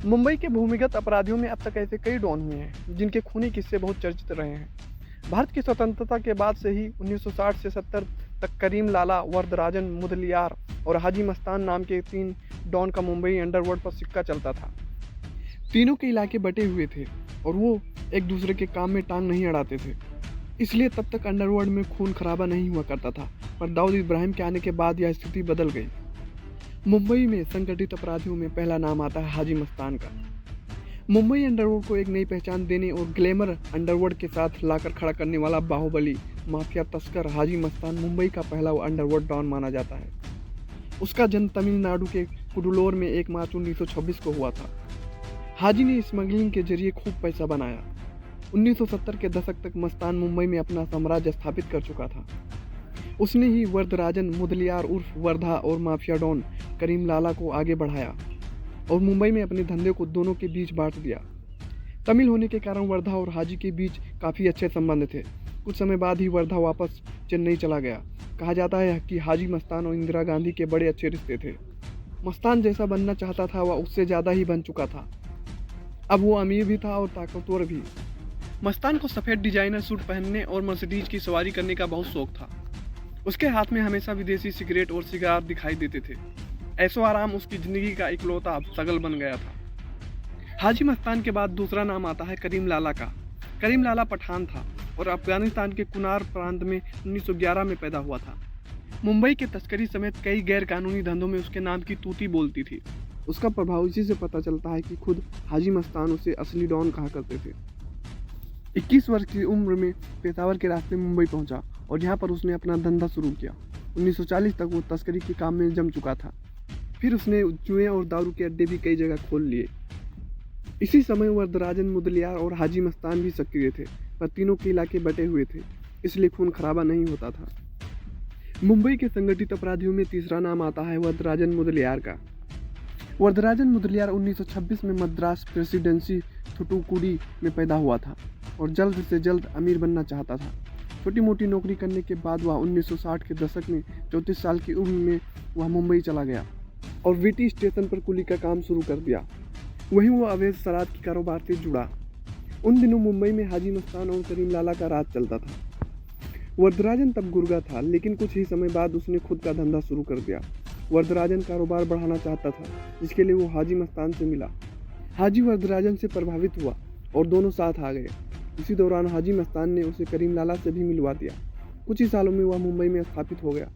मुंबई के भूमिगत अपराधियों में अब तक ऐसे कई डॉन हुए हैं जिनके खूनी किस्से बहुत चर्चित रहे हैं। भारत की स्वतंत्रता के बाद से ही 1960 से 70 तक करीम लाला, वरदराजन, मुदलियार और हाजी मस्तान नाम के 3 डॉन का मुंबई अंडरवर्ल्ड पर सिक्का चलता था। तीनों के इलाके बटे हुए थे और वो एक दूसरे के काम में टांग नहीं अड़ाते थे, इसलिए तब तक अंडरवर्ल्ड में खून खराबा नहीं हुआ करता था। पर दाऊद इब्राहिम के आने के बाद यह स्थिति बदल गई। मुंबई में संगठित अपराधियों में पहला नाम आता है हाजी मस्तान का। मुंबई अंडरवर्ल्ड को एक नई पहचान देने और ग्लैमर अंडरवर्ल्ड के साथ लाकर खड़ा करने वाला बाहुबली माफिया तस्कर हाजी मस्तान मुंबई का पहला अंडरवर्ल्ड डॉन माना जाता है। उसका जन्म तमिलनाडु के कुडुलोर में 1 मार्च 1926 को हुआ था। हाजी ने स्मगलिंग के जरिए खूब पैसा बनाया। 1970 के दशक तक मस्तान मुंबई में अपना साम्राज्य स्थापित कर चुका था। उसने ही वरदराजन, मुदलियार उर्फ वर्धा और माफिया डॉन करीम लाला को आगे बढ़ाया और मुंबई में अपने धंधे को दोनों के बीच बांट दिया। तमिल होने के कारण वर्धा और हाजी के बीच काफ़ी अच्छे संबंध थे। कुछ समय बाद ही वर्धा वापस चेन्नई चला गया। कहा जाता है कि हाजी मस्तान और इंदिरा गांधी के बड़े अच्छे रिश्ते थे। मस्तान जैसा बनना चाहता था वह उससे ज़्यादा ही बन चुका था। अब वो अमीर भी था और ताकतवर भी। मस्तान को सफ़ेद डिजाइनर सूट पहनने और मर्सिडीज की सवारी करने का बहुत शौक था। उसके हाथ में हमेशा विदेशी सिगरेट और सिगार दिखाई देते थे। ऐशो आराम उसकी ज़िंदगी का इकलौता शगल बन गया था। हाजी मस्तान के बाद दूसरा नाम आता है करीम लाला का। करीम लाला पठान था और अफगानिस्तान के कुनार प्रांत में 1911 में पैदा हुआ था। मुंबई के तस्करी समेत कई गैर कानूनी धंधों में उसके नाम की तूती बोलती थी। उसका प्रभाव इसी से पता चलता है कि खुद हाजी मस्तान उसे असली डॉन कहा करते थे। 21 वर्ष की उम्र में पेशावर के रास्ते मुंबई पहुंचा और यहाँ पर उसने अपना धंधा शुरू किया। 1940 तक वो तस्करी के काम में जम चुका था। फिर उसने जुए और दारू के अड्डे भी कई जगह खोल लिए। इसी समय वरदराजन, मुदलियार और हाजी मस्तान भी सक्रिय थे, पर तीनों के इलाके बटे हुए थे, इसलिए खून खराबा नहीं होता था। मुंबई के संगठित अपराधियों में तीसरा नाम आता है वरदराजन मुदलियार का। वरदराजन मुदलियार 1926 में मद्रास प्रेसिडेंसी थुटुकुडी में पैदा हुआ था और जल्द से जल्द अमीर बनना चाहता था। छोटी मोटी नौकरी करने के बाद वह 1960 के दशक में 34 साल की उम्र में वह मुंबई चला गया और वीटी स्टेशन पर कुली का काम शुरू कर दिया। वहीं वो अवैध शराब के कारोबार से जुड़ा। उन दिनों मुंबई में हाजी मस्तान और करीम लाला का राज चलता था। वरदराजन तब गुर्गा था, लेकिन कुछ ही समय बाद उसने खुद का धंधा शुरू कर दिया। वरदराजन कारोबार बढ़ाना चाहता था, जिसके लिए वो हाजी मस्तान से मिला। हाजी वरदराजन से प्रभावित हुआ और दोनों साथ आ गए। इसी दौरान हाजी मस्तान ने उसे करीम लाला से भी मिलवा दिया। कुछ ही सालों में वह मुंबई में स्थापित हो गया।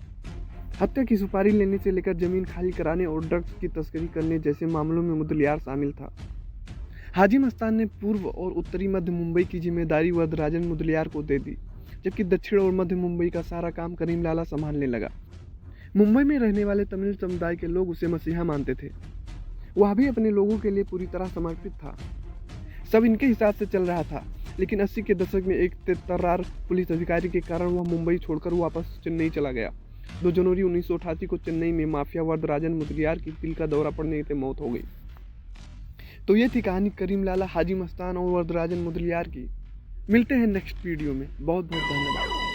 हत्या की सुपारी लेने से लेकर जमीन खाली कराने और ड्रग्स की तस्करी करने जैसे मामलों में मुदलियार शामिल था। हाजी मस्तान ने पूर्व और उत्तरी मध्य मुंबई की जिम्मेदारी वरदराजन मुदलियार को दे दी, जबकि दक्षिण और मध्य मुंबई का सारा काम करीम लाला संभालने लगा। मुंबई में रहने वाले तमिल समुदाय के लोग उसे मसीहा मानते थे। वह भी अपने लोगों के लिए पूरी तरह समर्पित था। सब इनके हिसाब से चल रहा था, लेकिन 80 के दशक में एक तेतर्रार पुलिस अधिकारी के कारण वह मुंबई छोड़कर वापस चेन्नई चला गया। 2 जनवरी 1988 को चेन्नई में माफिया वरदराजन मुदलियार की दिल का दौरा पड़ने से मौत हो गई। तो ये थी कहानी करीम लाला, हाजी मस्तान और वरदराजन मुदलियार की। मिलते हैं नेक्स्ट वीडियो में। बहुत बहुत धन्यवाद।